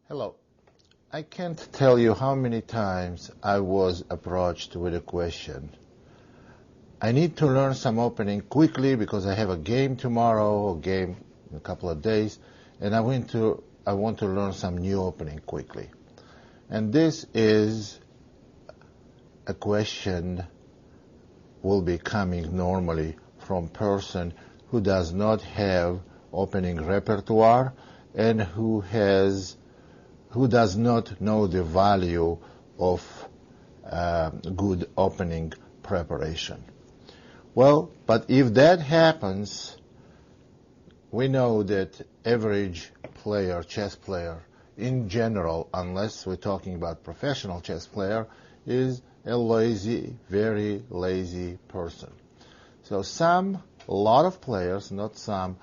Hello. I can't tell you how many times I was approached with a question. I need to learn some opening quickly because I have a game tomorrow, a game in a couple of days, and I want to learn some new opening quickly. And this is a question will be coming normally from person who does not have opening repertoire and who does not know the value of good opening preparation. Well, but if that happens, we know that average player, chess player, in general, unless we're talking about professional chess player, is a lazy, very lazy person. So a lot of players, not some,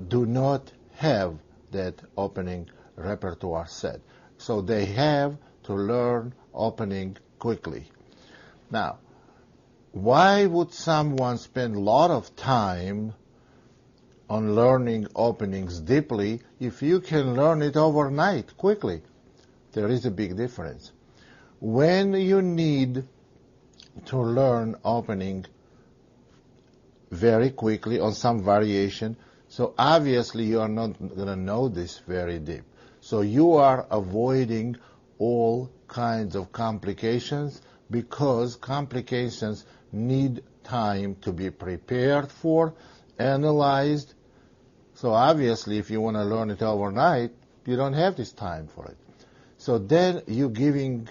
do not have that opening repertoire set. So they have to learn opening quickly. Now, why would someone spend a lot of time on learning openings deeply if you can learn it overnight quickly? There is a big difference. When you need to learn opening very quickly on some variation, so obviously you are not going to know this very deep. So you are avoiding all kinds of complications because complications need time to be prepared for, analyzed. So obviously if you want to learn it overnight, you don't have this time for it. So then you're giving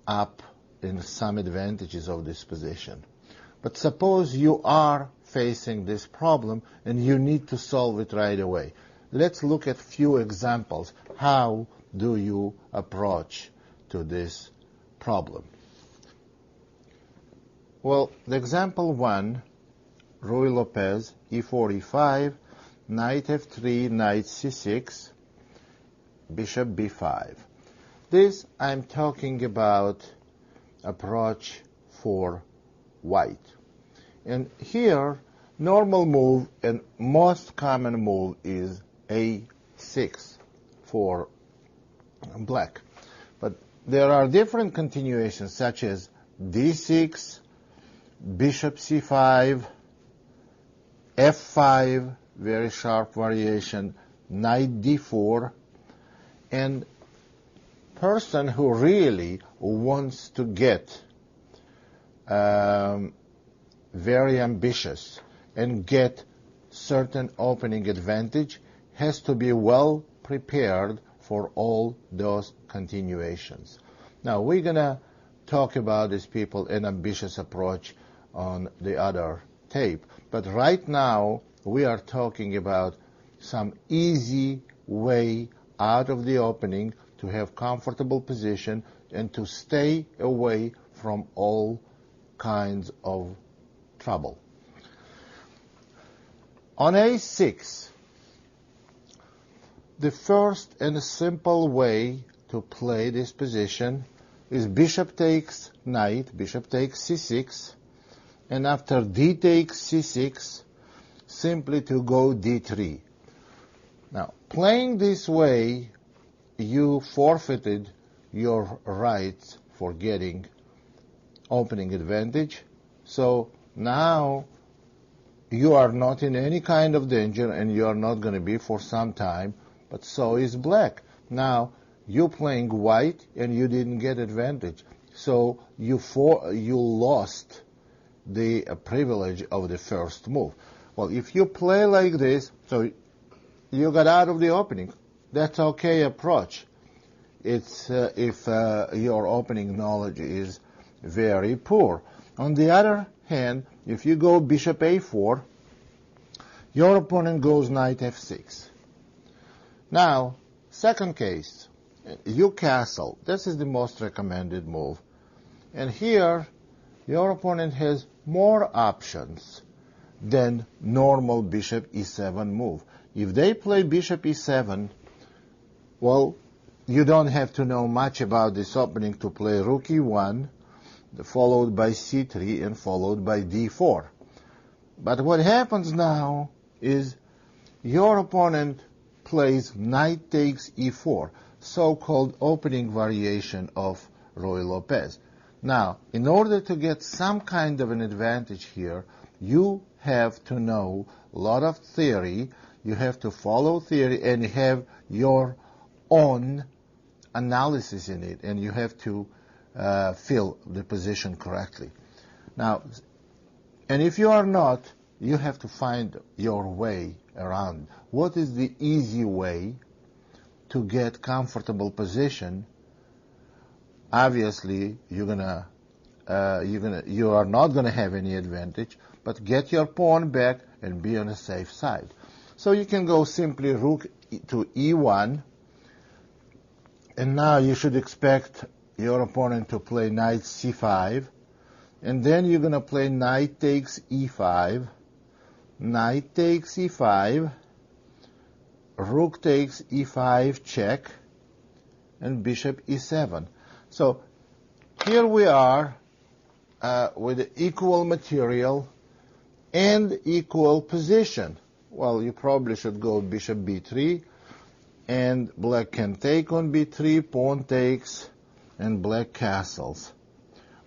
up in some advantages of this position. But suppose you are facing this problem and you need to solve it right away. Let's look at few examples. How do you approach to this problem? Well, the example 1, Ruy Lopez, e4, e5, knight f3, knight c6, bishop b5. This I'm talking about approach for white. And here, normal move and most common move is a6 for black. But there are different continuations such as d6, bishop c5, f5, very sharp variation, knight d4, and person who really wants to get very ambitious and get certain opening advantage has to be well prepared for all those continuations. Now we're going to talk about these people an ambitious approach on the other tape, but right now we are talking about some easy way out of the opening to have comfortable position and to stay away from all kinds of trouble. On a6, the first and simple way to play this position is bishop takes knight, bishop takes c6, and after d takes c6, simply to go d3. Now, playing this way, you forfeited your rights for getting opening advantage. So now you are not in any kind of danger and you are not going to be for some time, but so is black. Now you're playing white and you didn't get advantage. So you lost the privilege of the first move. Well, if you play like this, so you got out of the opening, that's okay approach. It's if your opening knowledge is very poor. On the other hand, if you go bishop a4, your opponent goes knight f6. Now, second case, you castle. This is the most recommended move. And here, your opponent has more options than normal bishop e7 move. If they play bishop e7, well, you don't have to know much about this opening to play rook e1, followed by c3 and followed by d4. But what happens now is your opponent plays knight takes e4, so-called opening variation of Ruy Lopez. Now, in order to get some kind of an advantage here, you have to know a lot of theory, you have to follow theory and have your own analysis in it, and you have to fill the position correctly. Now, and if you are not, you have to find your way around. What is the easy way to get comfortable position? Obviously, you are not gonna have any advantage, but get your pawn back and be on the safe side. So you can go simply rook to e1, and now you should expect your opponent to play knight c5, and then you're gonna play knight takes e5, knight takes e5, rook takes e5 check, and bishop e7. So here we are with equal material and equal position. Well, you probably should go bishop b3, and black can take on b3, pawn takes, and black castles.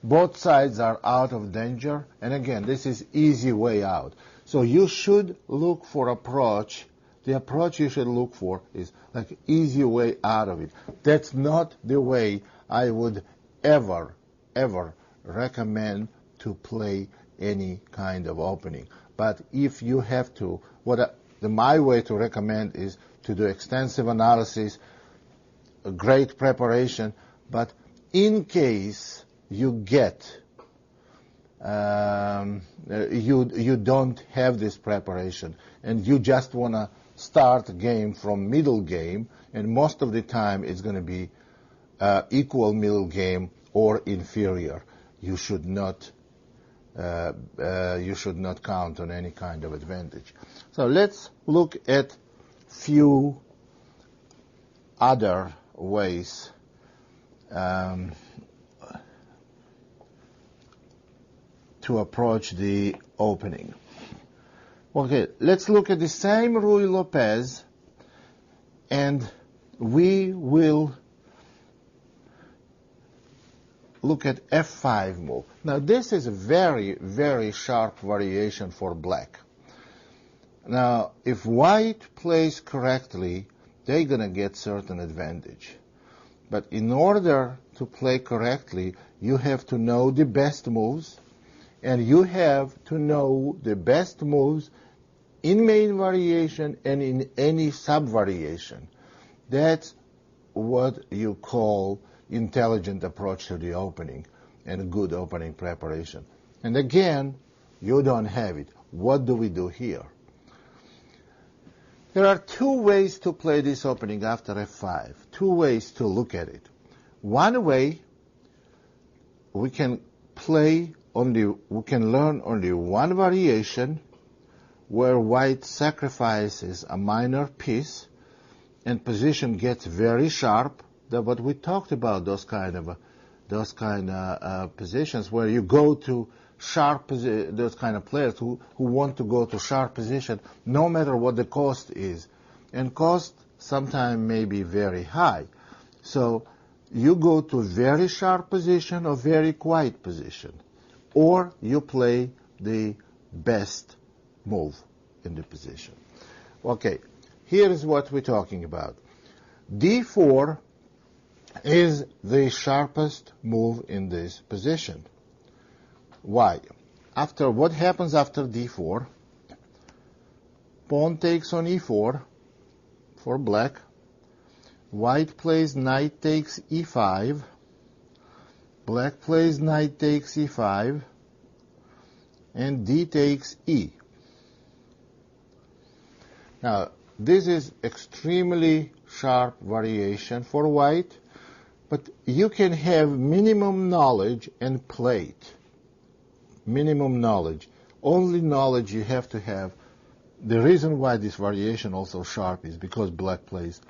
Both sides are out of danger, and again, this is easy way out. So you should look for approach. The approach you should look for is like easy way out of it. That's not the way I would ever recommend to play any kind of opening. But if you have to, my way to recommend is to do extensive analysis, a great preparation, but in case you get you don't have this preparation and you just want to start a game from middle game, and most of the time it's going to be equal middle game or inferior, you should not count on any kind of advantage. So let's look at few other ways to approach the opening. Okay, let's look at the same Ruy Lopez, and we will look at f5 move. Now this is a very sharp variation for black. Now if white plays correctly, they're gonna get certain advantage. But in order to play correctly, you have to know the best moves, and you have to know the best moves in main variation and in any sub-variation. That's what you call intelligent approach to the opening and good opening preparation. And again, you don't have it. What do we do here? There are two ways to play this opening after f5, two ways to look at it. One way, we can learn only one variation where white sacrifices a minor piece and position gets very sharp. But we talked about those kind of positions where you go to sharp those kind of players who want to go to sharp position no matter what the cost is, and cost sometimes may be very high. So you go to very sharp position or very quiet position, or you play the best move in the position. Okay, here is what we're talking about. d4 is the sharpest move in this position. Why? What happens after d4? Pawn takes on e4 for black. White plays knight takes e5. Black plays knight takes e5. And d takes e. Now, this is extremely sharp variation for white, but you can have minimum knowledge and play it. Minimum knowledge. Only knowledge you have to have. The reason why this variation also sharp is because black plays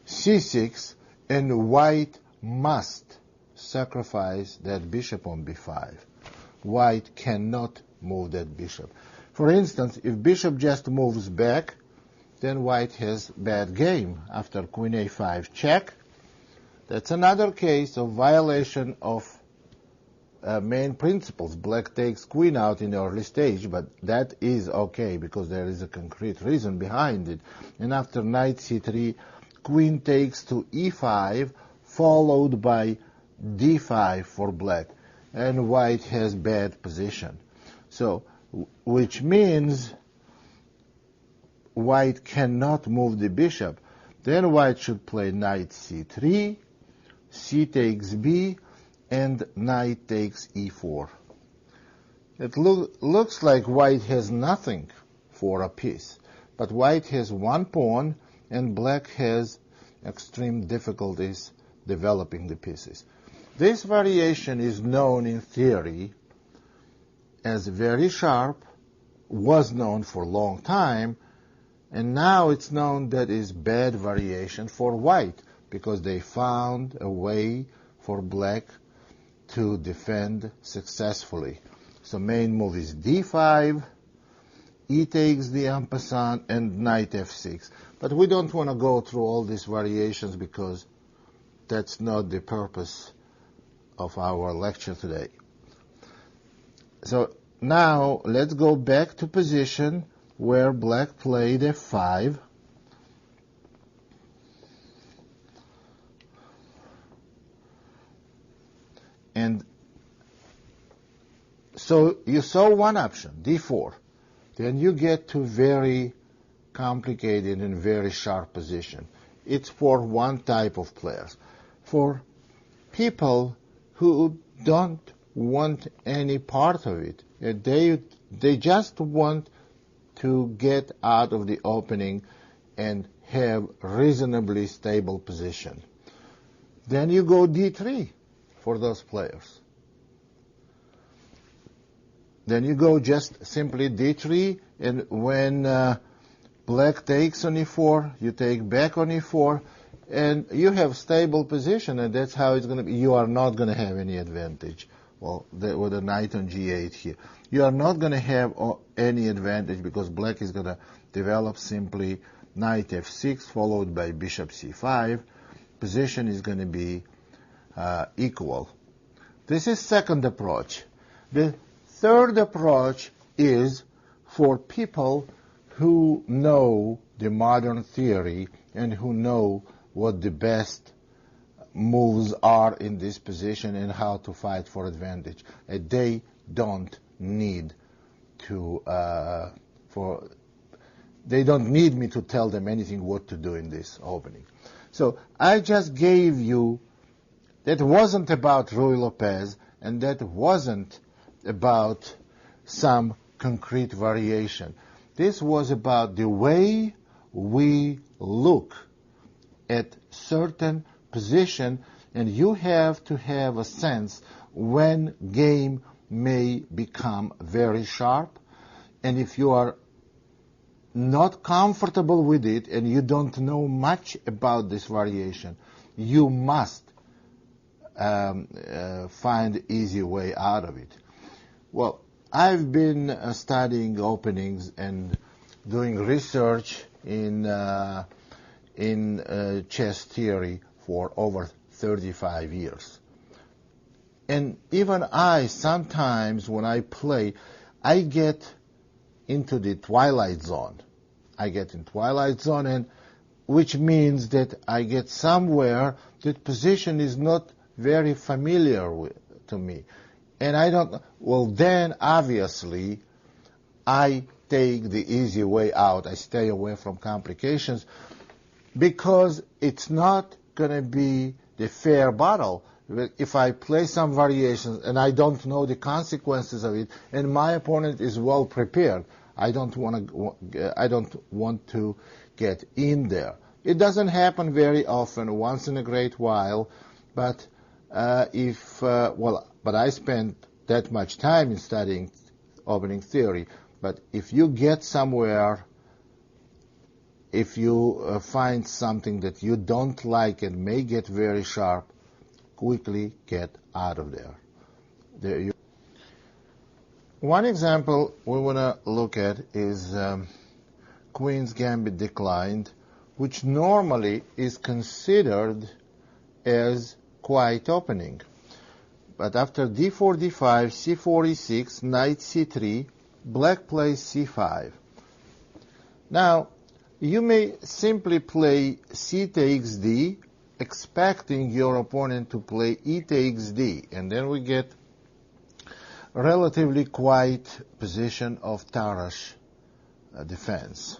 c6 and white must sacrifice that bishop on b5. White cannot move that bishop. For instance, if bishop just moves back, then white has bad game. After queen a5 check, that's another case of violation of main principles. Black takes queen out in the early stage, but that is okay because there is a concrete reason behind it. And after knight c3, queen takes to e5, followed by d5 for black, and white has bad position. So, which means white cannot move the bishop. Then white should play knight c3, c takes b, and knight takes e4. It looks like white has nothing for a piece, but white has one pawn and black has extreme difficulties developing the pieces. This variation is known in theory as very sharp, was known for a long time, and now it's known that is bad variation for white because they found a way for black to defend successfully. So main move is d5, e takes the en passant, and knight f6. But we don't want to go through all these variations because that's not the purpose of our lecture today. So now let's go back to position where black played f5. And so you saw one option, d4. Then you get to very complicated and very sharp position. It's for one type of players. For people who don't want any part of it, they just want to get out of the opening and have reasonably stable position. Then you go d3 for those players. Then you go just simply d3, and when black takes on e4, you take back on e4, and you have stable position, and that's how it's going to be. You are not going to have any advantage. Well, with a knight on g8 here. You are not going to have any advantage because black is going to develop simply knight f6 followed by bishop c5. Position is going to be equal. This is second approach. The third approach is for people who know the modern theory and who know what the best moves are in this position and how to fight for advantage. And they don't need to they don't need me to tell them anything what to do in this opening. So I just gave you, that wasn't about Ruy Lopez, and that wasn't about some concrete variation. This was about the way we look at certain position, and you have to have a sense when game may become very sharp, and if you are not comfortable with it and you don't know much about this variation, you must find an easy way out of it. Well, I've been studying openings and doing research in chess theory for over 35 years. And even I, sometimes when I play, I get into the twilight zone. I get in twilight zone, and which means that I get somewhere that position is not very familiar to me. And I don't, well then obviously I take the easy way out. I stay away from complications because it's not going to be the fair battle. If I play some variations and I don't know the consequences of it, and my opponent is well prepared, I don't want to get in there. It doesn't happen very often, once in a great while, but but I spent that much time in studying opening theory. But if you get somewhere, if you find something that you don't like and may get very sharp, quickly get out of there. One example we want to look at is Queen's Gambit declined, which normally is considered as quiet opening. But after d4, d5, c4, e6, knight c3, black plays c5. Now, you may simply play c takes d, expecting your opponent to play e takes d, and then we get a relatively quiet position of Tarrasch defense.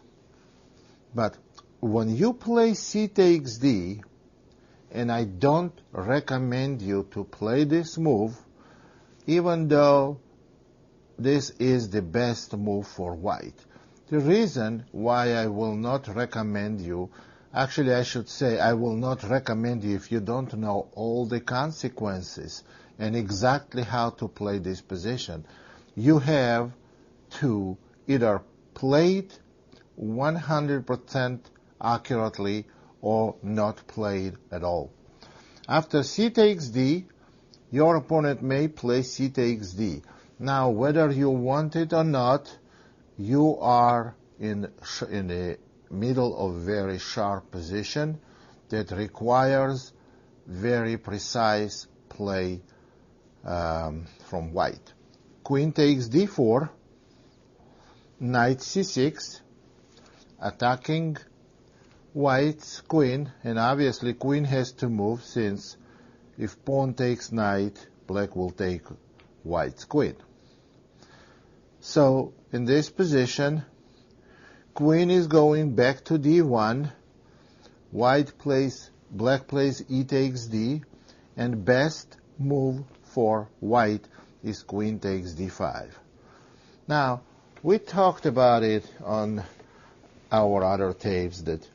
But when you play c takes d, and I don't recommend you to play this move, even though this is the best move for white. The reason why I will not recommend you, actually I should say I will not recommend you if you don't know all the consequences and exactly how to play this position. You have to either play it 100% accurately or not play it at all. After c takes d, your opponent may play c takes d. Now, whether you want it or not, you are in the middle of a very sharp position that requires very precise play from white. Queen takes d4, knight c6, attacking white's queen, and obviously queen has to move, since if pawn takes knight, black will take white's queen. So in this position, queen is going back to d1, black plays e takes d, and best move for white is queen takes d5. Now, we talked about it on our other tapes that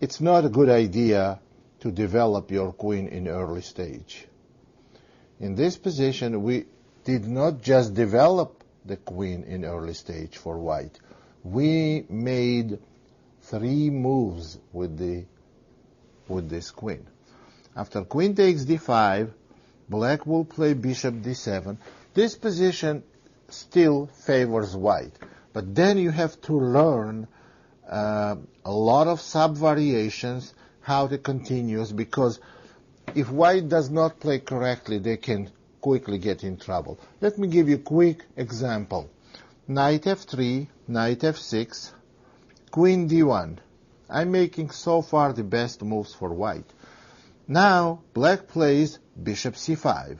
it's not a good idea to develop your queen in early stage. In this position, we did not just develop the queen in early stage for white. We made 3 moves with this queen. After queen takes d5, black will play bishop d7. This position still favors white, but then you have to learn a lot of sub-variations, how to continues, because if white does not play correctly, they can quickly get in trouble. Let me give you a quick example. Knight f3, knight f6, queen d1. I'm making so far the best moves for white. Now black plays bishop c5,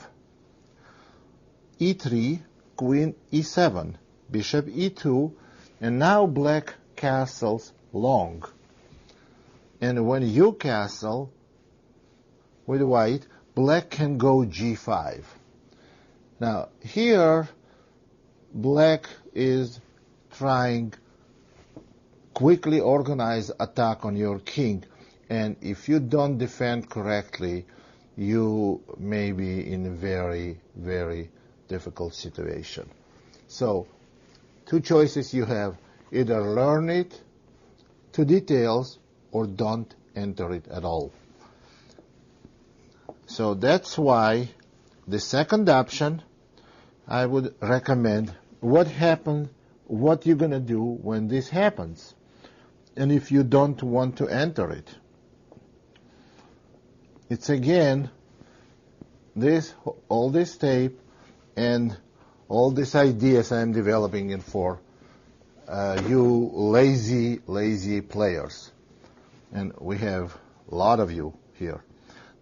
e3, queen e7, bishop e2, and now black castles long. And when you castle with white, black can go g5. Now here black is trying quickly organize attack on your king, and if you don't defend correctly, you may be in a very, very difficult situation. So 2 choices you have: either learn it to details or don't enter it at all. So that's why the second option, I would recommend what you're going to do when this happens, and if you don't want to enter it. It's again all this tape and all these ideas I'm developing in for you lazy players, and we have a lot of you here.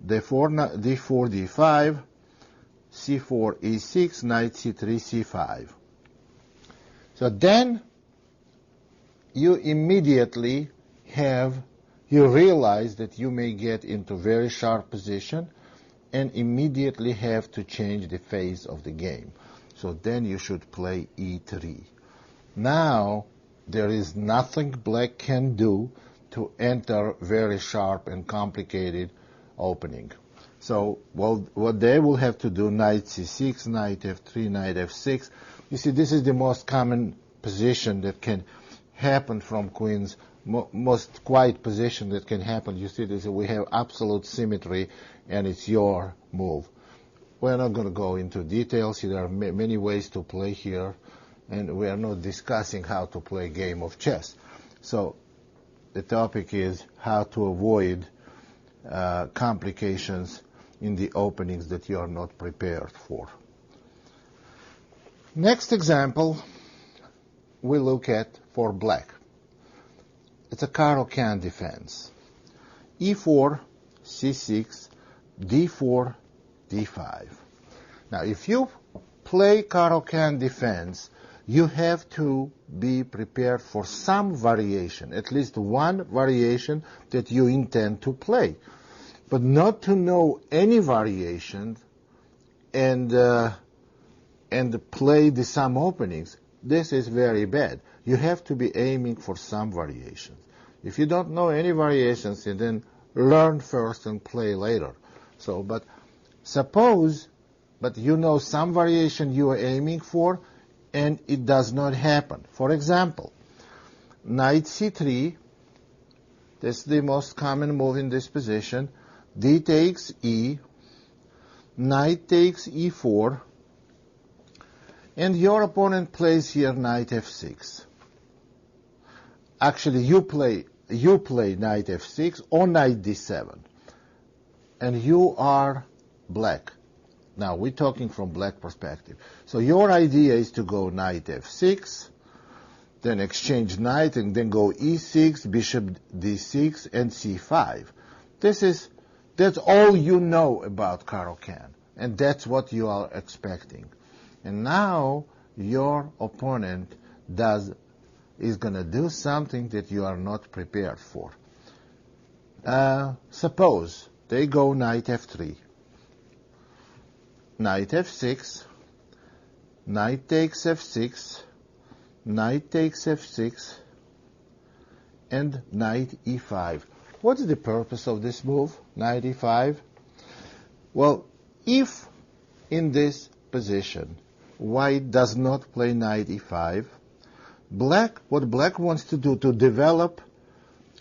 d4, d5, c4, e6, knight c3, c5. So then you immediately you realize that you may get into very sharp position and immediately have to change the phase of the game. So then you should play e3. Now there is nothing black can do to enter very sharp and complicated opening. So what they will have to do, knight c6, knight f3, knight f6. You see, this is the most common position that can happen from queens, most quiet position that can happen. You see, we have absolute symmetry, and it's your move. We're not going to go into details. There are many ways to play here, and we are not discussing how to play a game of chess. So the topic is how to avoid complications in the openings that you are not prepared for. Next example we look at for black. It's a Caro-Kann defense. E4, C6, D4, D5. Now, if you play Caro-Kann defense, you have to be prepared for some variation, at least one variation that you intend to play. But not to know any variation and play the some openings, this is very bad. You have to be aiming for some variations. If you don't know any variations, you then learn first and play later. So, but you know some variation you are aiming for, and it does not happen. For example, knight c3, that's the most common move in this position. D takes E, knight takes E4, and your opponent plays here knight f6. Actually, you play knight f6 or knight d7, and you are black. Now, we're talking from black perspective. So your idea is to go knight f6, then exchange knight, and then go e6, bishop d6, and c5. That's all you know about Caro-Kann, and that's what you are expecting. And now your opponent is going to do something that you are not prepared for. Suppose they go knight f3, knight f6, knight takes f6, knight takes f6, and knight e5. What's the purpose of this move, knight e5? Well, if in this position white does not play knight e5, what black wants to do to develop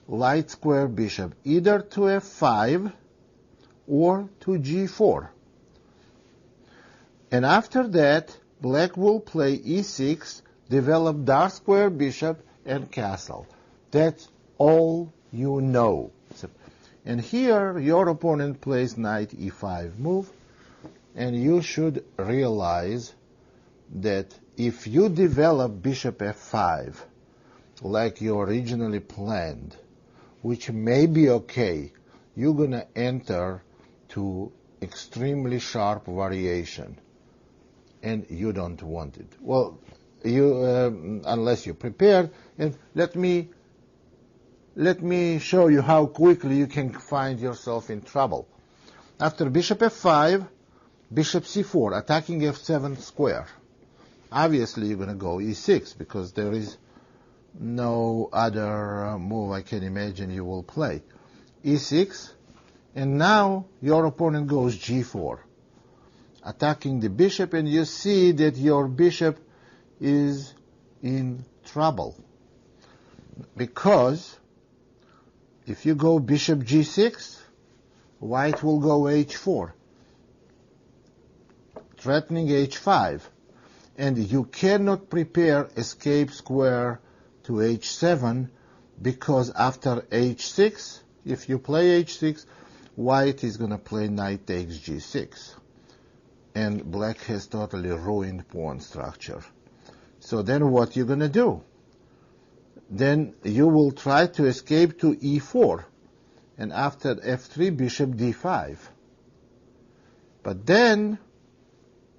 light square bishop either to f5 or to g4. And after that, black will play e6, develop dark square bishop and castle. That's all you know. And here your opponent plays knight e5 move, and you should realize that if you develop bishop f5 like you originally planned, which may be okay, you're going to enter to extremely sharp variation, and you don't want it. Well, unless you're prepared, and let me show you how quickly you can find yourself in trouble. After bishop f5, bishop c4, attacking f7 square. Obviously, you're going to go e6 because there is no other move I can imagine you will play. e6, and now your opponent goes g4, attacking the bishop, and you see that your bishop is in trouble. Because if you go bishop g6, white will go h4, threatening h5. And you cannot prepare escape square to h7 because after h6, if you play h6, white is going to play knight takes g6. And black has totally ruined pawn structure. So then what you're going to do? Then you will try to escape to e4. And after f3, bishop d5. But then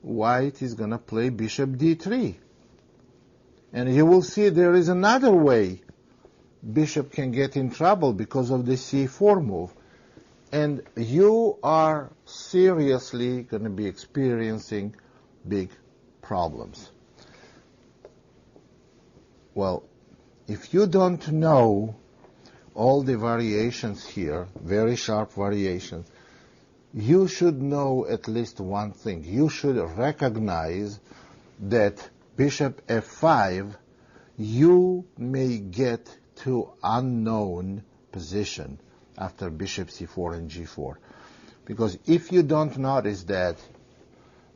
white is going to play bishop d3. And you will see there is another way bishop can get in trouble because of the c4 move. And you are seriously going to be experiencing big problems. Well, if you don't know all the variations here, very sharp variations, you should know at least one thing. You should recognize that bishop f5, you may get to unknown position after bishop c4 and g4. Because if you don't notice that,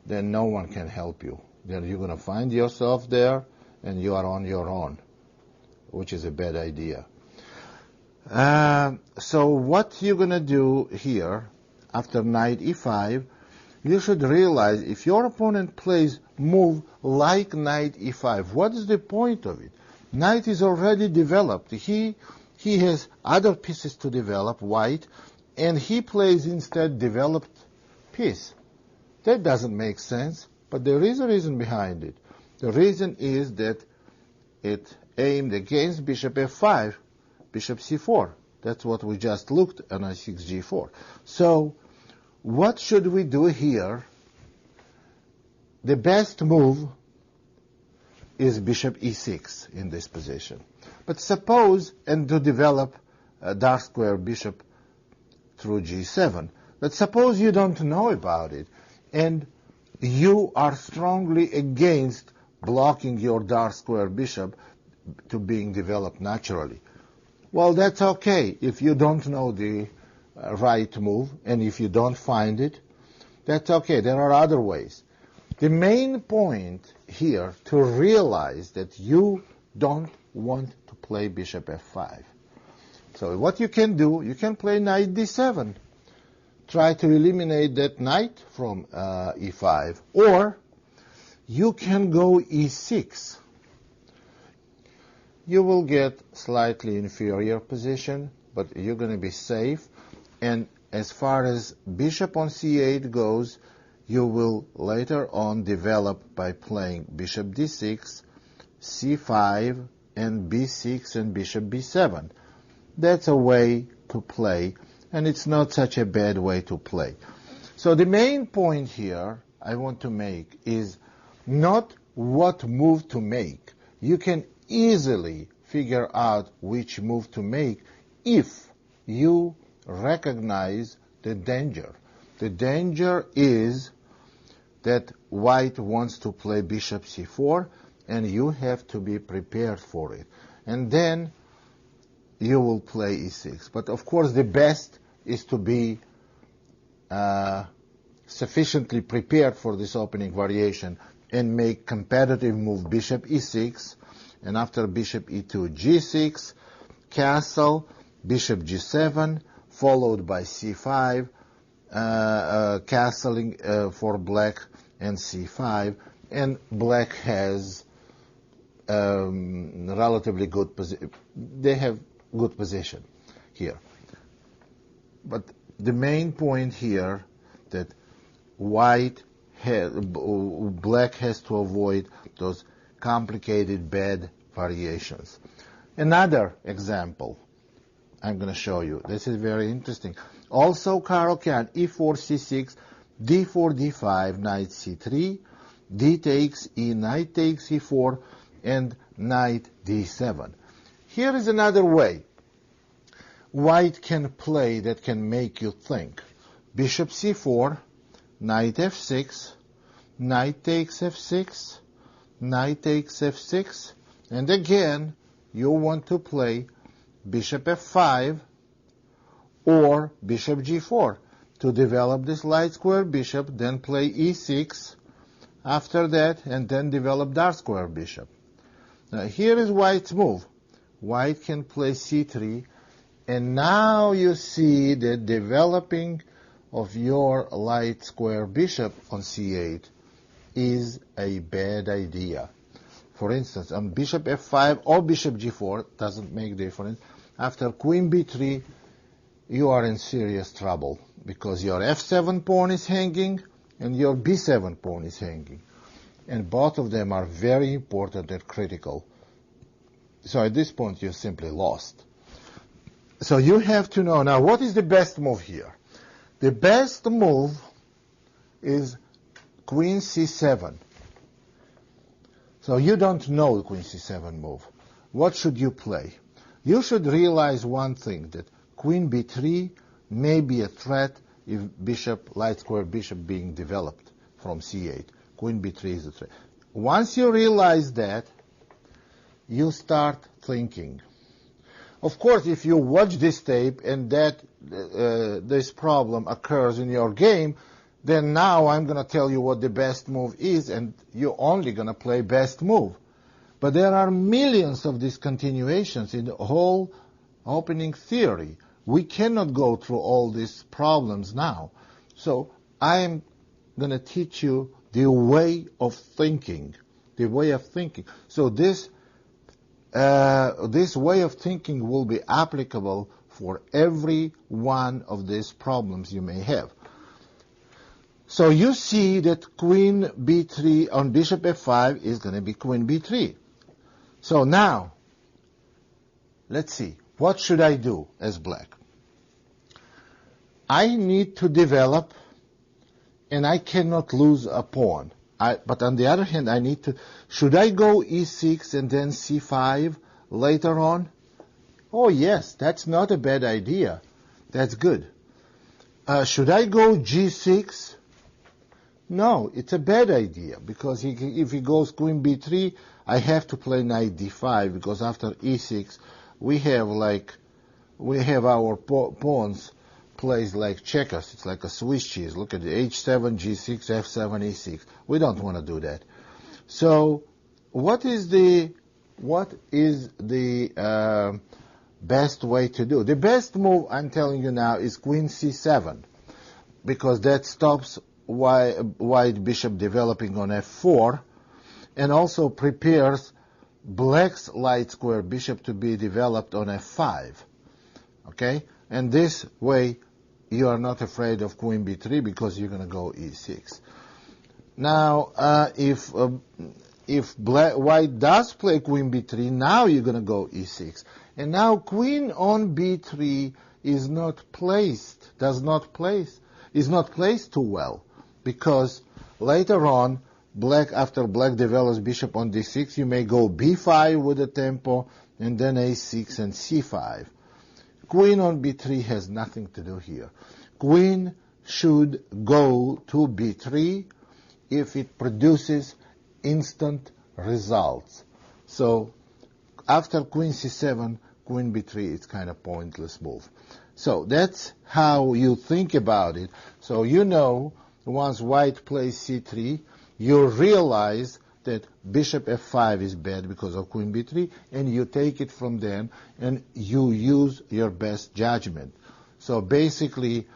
then no one can help you. Then you're going to find yourself there, and you are on your own. which is a bad idea. So what you're going to do here, after knight e5, you should realize if your opponent plays move like knight e5, what is the point of it? Knight is already developed. He has other pieces to develop, white, and he plays instead developed piece. That doesn't make sense, but there is a reason behind it. The reason is that it aimed against bishop f5, bishop c4. That's what we just looked at on i6 g4. So what should we do here? The best move is bishop e6 in this position. But suppose, and to develop a dark square bishop through g7, but suppose you don't know about it, and you are strongly against blocking your dark square bishop to being developed naturally. Well, that's okay if you don't know the right move, and if you don't find it, that's okay. There are other ways. The main point here to realize that you don't want to play bishop f5. So what you can do, you can play knight d7. Try to eliminate that knight from e5. Or you can go e6. You will get slightly inferior position, but you're going to be safe. And as far as bishop on c8 goes, you will later on develop by playing bishop d6, c5, and b6 and bishop b7. That's a way to play, and it's not such a bad way to play. So the main point here I want to make is not what move to make. You can easily figure out which move to make if you recognize the danger. The danger is that white wants to play bishop c4, and you have to be prepared for it. And then you will play e6. But of course the best is to be sufficiently prepared for this opening variation and make competitive move bishop e6, and after bishop e2, g6, castle, bishop g7, followed by c5, castling for black, and c5, and black has relatively good position. They have good position here. But the main point here that black has to avoid those complicated bad variations. Another example I'm going to show you. This is very interesting. Also, Caro-Kann, e4, c6, d4, d5, knight c3, d takes e, knight takes e4, and knight d7. Here is another way white can play that can make you think. Bishop c4, knight f6, knight takes f6, knight takes f6, and again you want to play bishop f5 or bishop g4 to develop this light square bishop, then play e6 after that, and then develop dark square bishop. Now here is white's move. White can play c3, and now you see that developing of your light square bishop on c8 is a bad idea. For instance, on bishop f5 or bishop g4, doesn't make difference, after queen b3, you are in serious trouble because your f7 pawn is hanging and your b7 pawn is hanging. And both of them are very important and critical. So at this point, you're simply lost. So you have to know, now what is the best move here? The best move is queen c7. So you don't know the queen c7 move. What should you play? You should realize one thing, that queen b3 may be a threat if bishop, light square bishop being developed from c8. Queen b3 is a threat. Once you realize that, you start thinking. Of course, if you watch this tape and that this problem occurs in your game, then now I'm going to tell you what the best move is, and you're only going to play best move. But there are millions of these continuations in the whole opening theory. We cannot go through all these problems now. So I am going to teach you the way of thinking. The way of thinking. So this way of thinking will be applicable for every one of these problems you may have. So you see that queen b3 on bishop f5 is going to be queen b3. So now, let's see. What should I do as black? I need to develop, and I cannot lose a pawn. But on the other hand, I need to... Should I go e6 and then c5 later on? Oh, yes, that's not a bad idea. That's good. Should I go g6? No, it's a bad idea, because if he goes queen b3, I have to play knight d5, because after e6, we have our pawns placed like checkers. It's like a Swiss cheese. Look at the h7, g6, f7, e6. We don't want to do that. So, what is the best way to do? The best move, I'm telling you now, is queen c7, because that stops white bishop developing on f4, and also prepares black's light square bishop to be developed on f5. Okay? And this way, you are not afraid of queen b3 because you're going to go e6. Now, if white does play queen b3, now you're going to go e6. And now queen on b3 is not placed too well, because later on, after black develops bishop on d6, you may go b5 with a tempo, and then a6 and c5. Queen on b3 has nothing to do here. Queen should go to b3 if it produces instant results. So after queen c7, queen b3, it's kind of pointless move. So that's how you think about it. So you know, once white plays c3, you realize that bishop f5 is bad because of queen b3, and you take it from then, and you use your best judgment. So basically,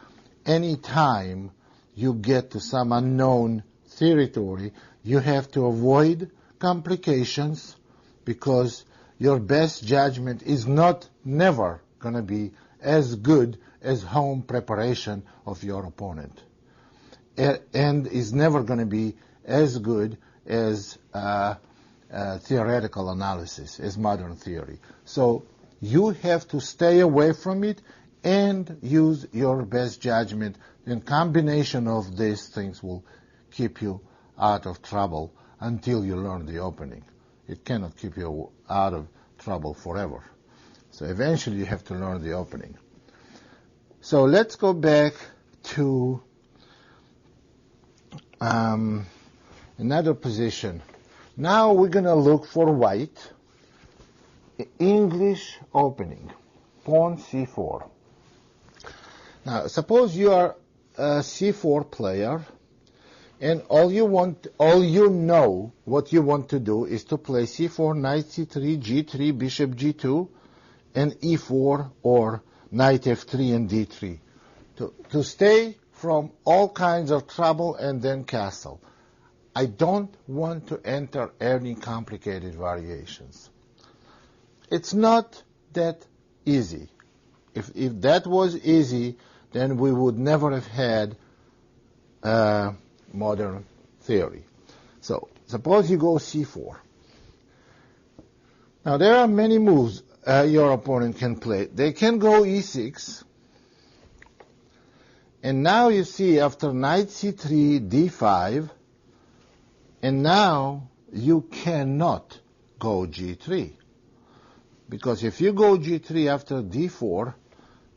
any time you get to some unknown territory, you have to avoid complications, because your best judgment is never going to be as good as home preparation of your opponent, and is never going to be as good as theoretical analysis, as modern theory. So you have to stay away from it and use your best judgment. And combination of these things will keep you out of trouble until you learn the opening. It cannot keep you out of trouble forever. So eventually you have to learn the opening. So let's go back to another position. Now we're going to look for white. English opening. Pawn c4. Now suppose you are a c4 player, and all you know what you want to do is to play c4, knight c3, g3, bishop g2, and e4, or knight f3 and d3. To stay from all kinds of trouble and then castle. I don't want to enter any complicated variations. It's not that easy. If that was easy, then we would never have had modern theory. So suppose you go c4. Now there are many moves your opponent can play. They can go e6. And now you see after knight c3, d5, and now you cannot go g3. Because if you go g3 after d4,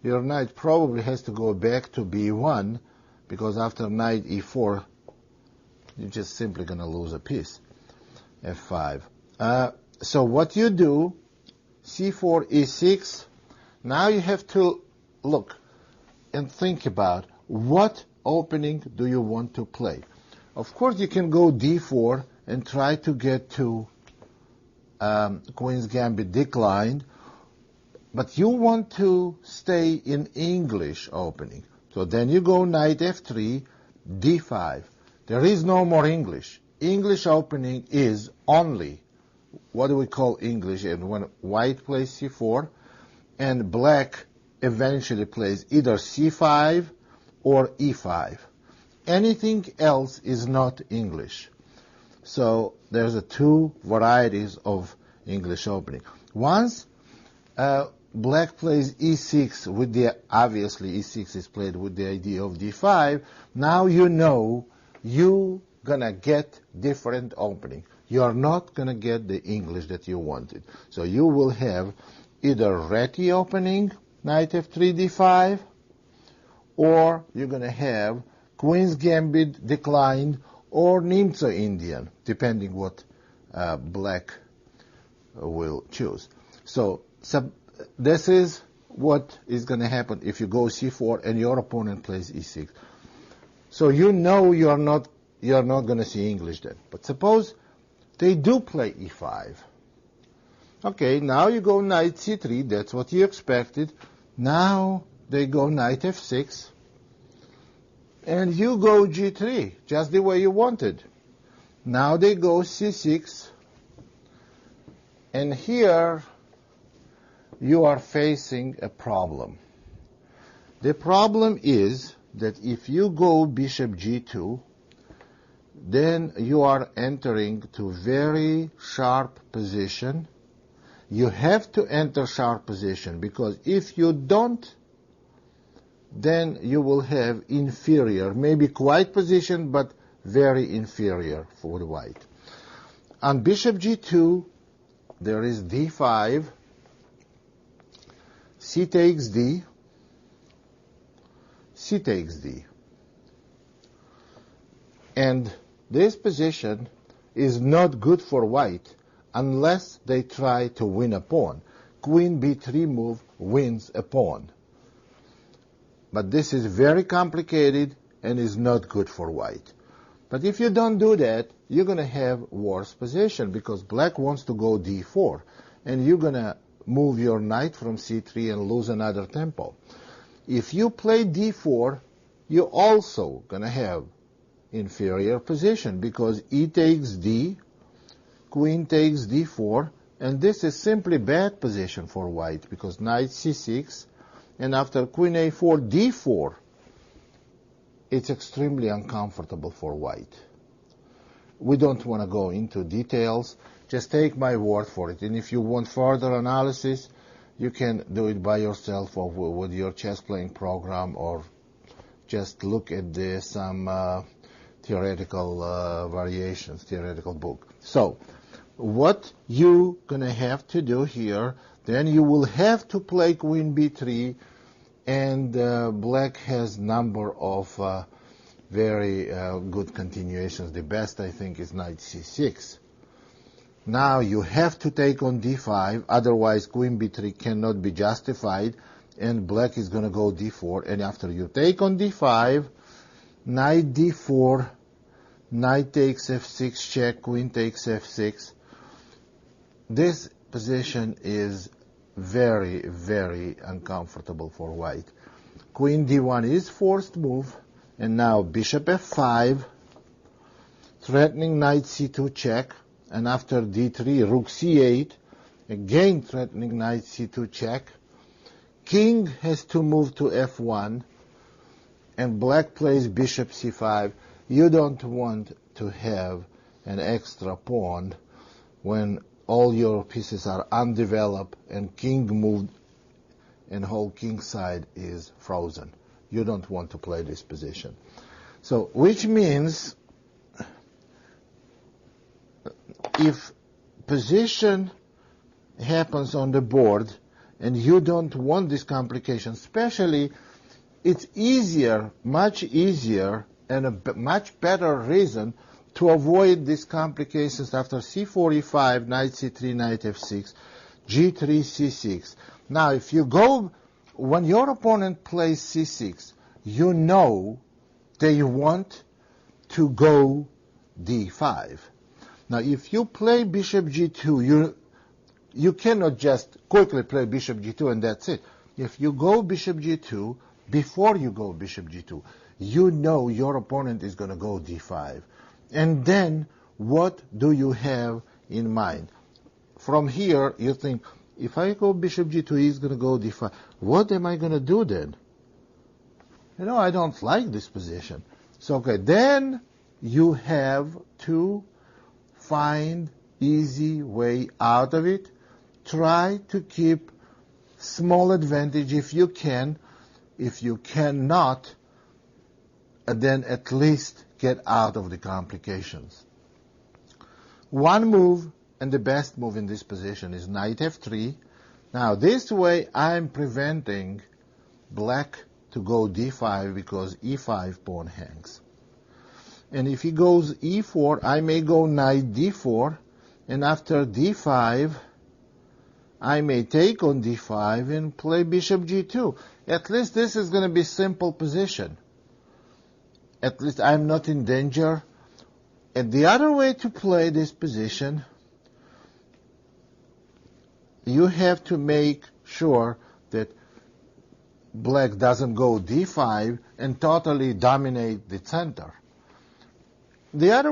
your knight probably has to go back to b1, because after knight e4, you're just simply going to lose a piece. f5. So what you do, c4, e6, now you have to look and think about what opening do you want to play. Of course, you can go d4 and try to get to Queen's Gambit declined, but you want to stay in English opening. So then you go knight f3, d5. There is no more English. English opening is only, what do we call English? And when white plays c4, and black eventually plays either c5 or e5. Anything else is not English. So there's two varieties of English opening. Once black plays e6 with the, obviously e6 is played with the idea of d5, now you know you're going to get different opening. You are not going to get the English that you wanted. So you will have either Reti opening, knight f3, d5, or you're going to have Queen's Gambit declined or Nimzo Indian, depending what black will choose. So this is what is going to happen if you go c4 and your opponent plays e6. So you know you're not going to see English then. But suppose they do play e5. Okay, now you go knight c3, that's what you expected. Now they go knight f6, and you go g3, just the way you wanted. Now they go c6, and here you are facing a problem. The problem is that if you go bishop g2, then you are entering to very sharp position. You have to enter sharp position, because if you don't, then you will have inferior, maybe quiet position, but very inferior for the white. On bishop g2, there is d5, c takes d, c takes d. And this position is not good for white unless they try to win a pawn. Queen b3 move wins a pawn. But this is very complicated and is not good for white. But if you don't do that, you're going to have worse position, because black wants to go d4, and you're going to move your knight from c3 and lose another tempo. If you play d4, you're also going to have inferior position, because e takes d, queen takes d4, and this is simply bad position for white, because knight c6, and after queen a4, d4, it's extremely uncomfortable for white. We don't want to go into details. Just take my word for it. And if you want further analysis, you can do it by yourself or with your chess playing program, or just look at some theoretical variations, theoretical book. So what you're going to have to do here, then you will have to play queen b3, and black has number of very good continuations. The best, I think, is knight c6. Now you have to take on d5, otherwise queen b3 cannot be justified, and black is going to go d4, and after you take on d5, knight d4, knight takes f6 check, queen takes f6. This position is very, very uncomfortable for white. Queen d1 is forced move, and now bishop f5, threatening knight c2 check, and after d3, rook c8, again threatening knight c2 check. King has to move to f1, and black plays bishop c5. You don't want to have an extra pawn when all your pieces are undeveloped and king moved and whole king side is frozen. You don't want to play this position. So, which means if position happens on the board and you don't want this complication, especially it's easier, much easier, and a much better reason to avoid these complications after c4, e5, knight c3, knight f6, g3, c6. Now, if you go, when your opponent plays c6, you know they want to go d5. Now, if you play bishop g2, you cannot just quickly play bishop g2 and that's it. If you go bishop g2, before you go bishop g2, you know your opponent is going to go d5. And then what do you have in mind? From here, you think, if I go bishop g2, he's going to go d5. What am I going to do then? I don't like this position. So, okay, then you have to find easy way out of it. Try to keep small advantage if you can. If you cannot, then at least get out of the complications. One move, and the best move in this position, is knight f3. Now, this way I'm preventing black to go d5 because e5 pawn hangs. And if he goes e4, I may go knight d4, and after d5, I may take on d5 and play bishop g2. At least this is going to be simple position. At least I'm not in danger. And the other way to play this position, you have to make sure that black doesn't go d5 and totally dominate the center. The other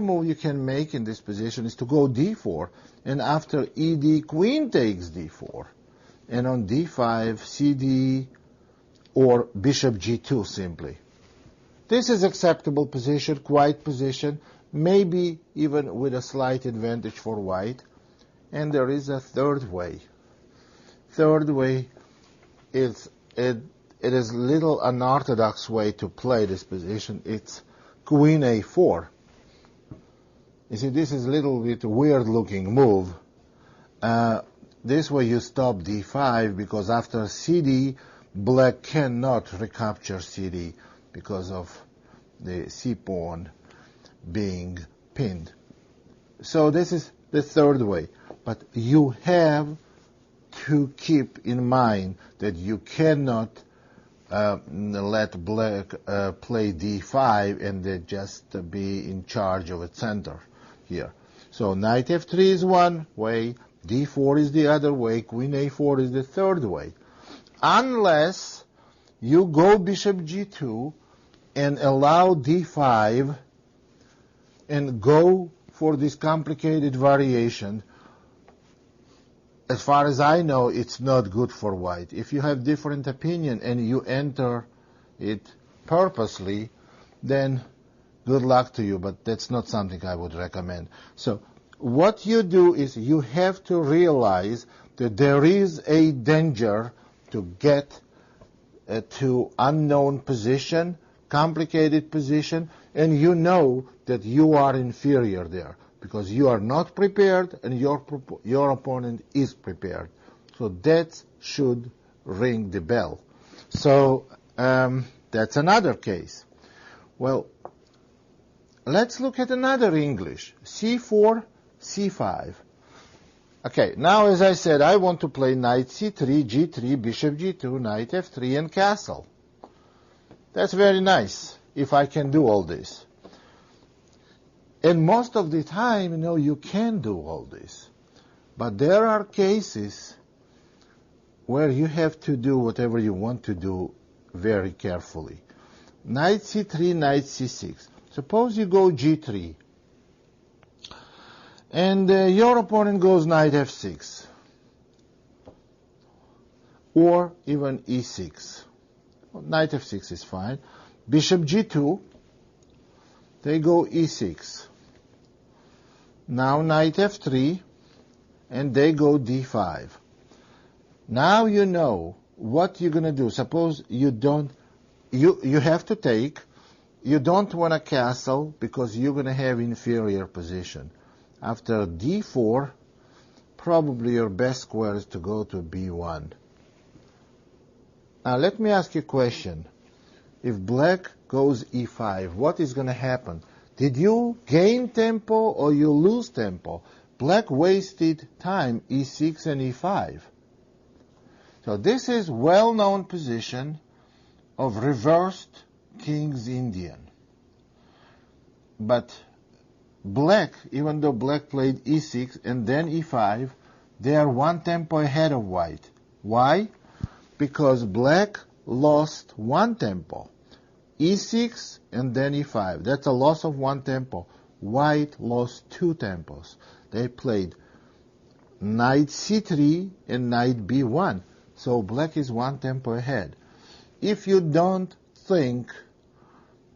move you can make in this position is to go d4, and after ed, queen takes d4, and on d5, cd, or bishop g2 simply. This is acceptable position, quiet position, maybe even with a slight advantage for white. And there is a third way. Third way is it is little unorthodox way to play this position. It's queen a4. You see, this is a little bit weird looking move. This way you stop d5 because after cd, black cannot recapture cd because of the c pawn being pinned. So this is the third way. But you have to keep in mind that you cannot let black play d5 and then just be in charge of a center here. So knight f3 is one way, d4 is the other way, queen a4 is the third way. Unless you go bishop g2 and allow d5 and go for this complicated variation. As far as I know, it's not good for white. If you have different opinion and you enter it purposely, then good luck to you, but that's not something I would recommend. So what you do is you have to realize that there is a danger to get to unknown position, complicated position, and you know that you are inferior there because you are not prepared and your opponent is prepared. So that should ring the bell. So that's another case. Well, let's look at another English. c4, c5. Okay, now as I said, I want to play knight c3, g3, bishop g2, knight f3, and castle. That's very nice, if I can do all this. And most of the time, you can do all this. But there are cases where you have to do whatever you want to do very carefully. Knight c3, knight c6. Suppose you go g3. And your opponent goes knight f6. Or even e6. Well, knight f6 is fine. Bishop g2. They go e6. Now knight f3. And they go d5. Now you know what you're going to do. Suppose you have to take. You don't want a castle because you're going to have inferior position. After d4, probably your best square is to go to b1. Now let me ask you a question. If black goes e5, what is going to happen? Did you gain tempo or you lose tempo? Black wasted time, e6 and e5. So this is well-known position of reversed King's Indian. But black, even though black played e6 and then e5, They are one tempo ahead of white. Why? Because black lost one tempo. E6 and then E5. That's a loss of one tempo. White lost two tempos. They played knight C3 and knight B1. So black is one tempo ahead. If you don't think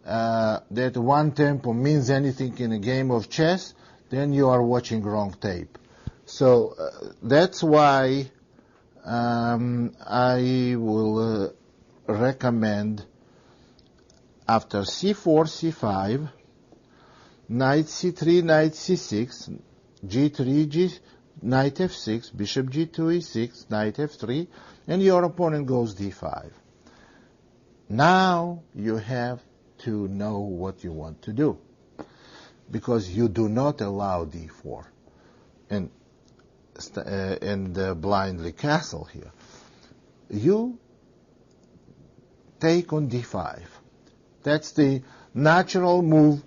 that one tempo means anything in a game of chess, then you are watching wrong tape. So that's why I will recommend after C4, C5, knight C3, knight C6, G3, knight F6, bishop G2, E6, knight F3, and your opponent goes D5. Now you have to know what you want to do, because you do not allow D4 and blindly castle here. You take on D5. That's the natural move,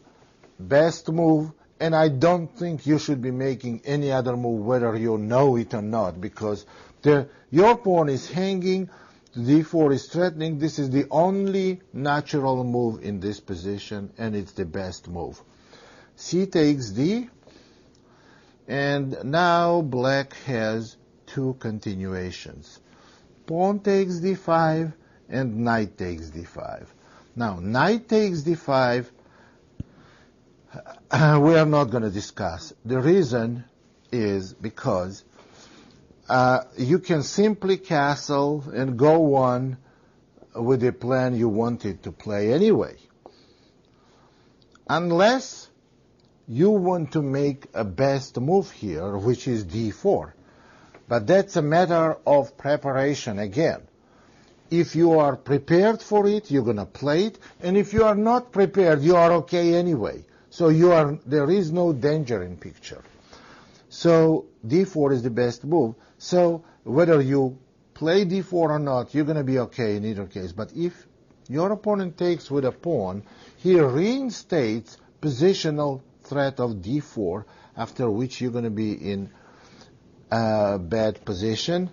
best move, and I don't think you should be making any other move whether you know it or not, because your pawn is hanging, D4 is threatening. This is the only natural move in this position, and it's the best move. C takes D, and now black has two continuations. Pawn takes D5 and knight takes D5. Now, knight takes D5, we are not going to discuss. The reason is because you can simply castle and go on with the plan you wanted to play anyway. Unless you want to make a best move here, which is D4. But that's a matter of preparation again. If you are prepared for it, you're going to play it. And if you are not prepared, you are okay anyway. So there is no danger in picture. So D4 is the best move. So whether you play D4 or not, you're going to be okay in either case. But if your opponent takes with a pawn, he reinstates positional threat of D4, after which you're going to be in a bad position,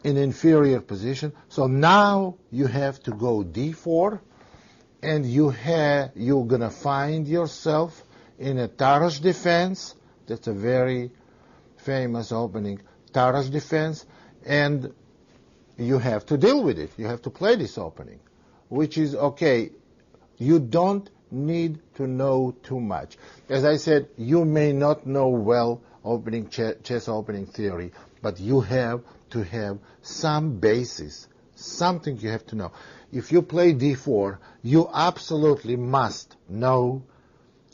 in inferior position. So now you have to go D4, and you're going to find yourself in a Tarrasch defense. That's a very famous opening, Tarrasch defense, and you have to deal with it. You have to play this opening, which is okay. You don't need to know too much. As I said, you may not know well opening chess opening theory, but you have to have some basis, something you have to know. If you play D4, you absolutely must know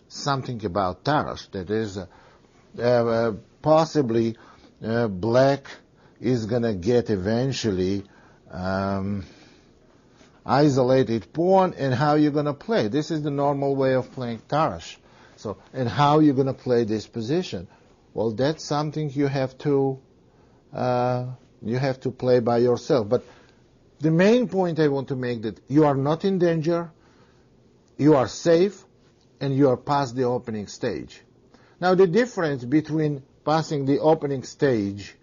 something about Tarrasch. That is, possibly black is going to get eventually isolated pawn, and how you're going to play. This is the normal way of playing Tarrasch. So, and how you're going to play this position. Well, that's something you have to play by yourself. But the main point I want to make that you are not in danger, you are safe, and you are past the opening stage. Now, the difference between passing the opening stage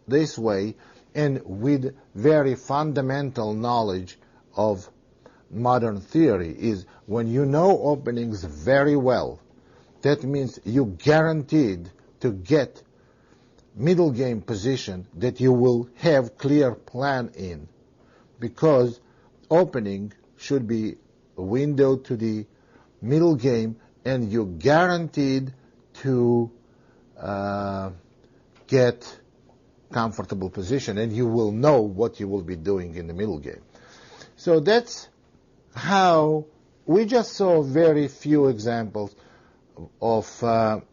this way and with very fundamental knowledge of modern theory is when you know openings very well, that means you guaranteed to get middle game position that you will have clear plan in, because opening should be a window to the middle game, and you're guaranteed to get comfortable position, and you will know what you will be doing in the middle game. So that's how we just saw very few examples of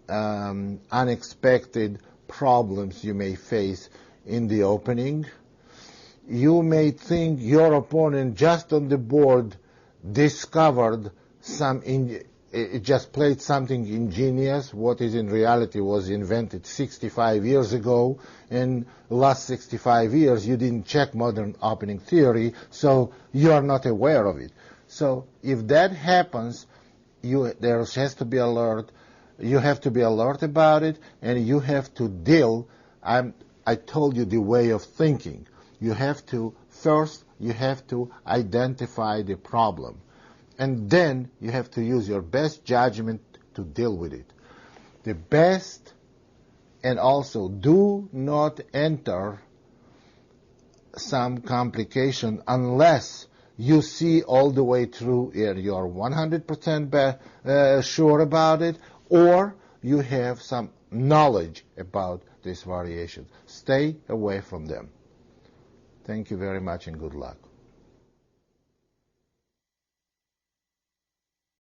unexpected problems you may face in the opening. You may think your opponent just on the board discovered it just played something ingenious, what is in reality was invented 65 years ago, and the last 65 years you didn't check modern opening theory, so you are not aware of it. So if that happens, there has to be alert. You have to be alert about it, and you have to deal. I told you the way of thinking. You have to, first, you have to identify the problem. And then you have to use your best judgment to deal with it. The best, and also do not enter some complication unless you see all the way through it. You're 100% sure about it, or you have some knowledge about this variation. Stay away from them. Thank you very much and good luck.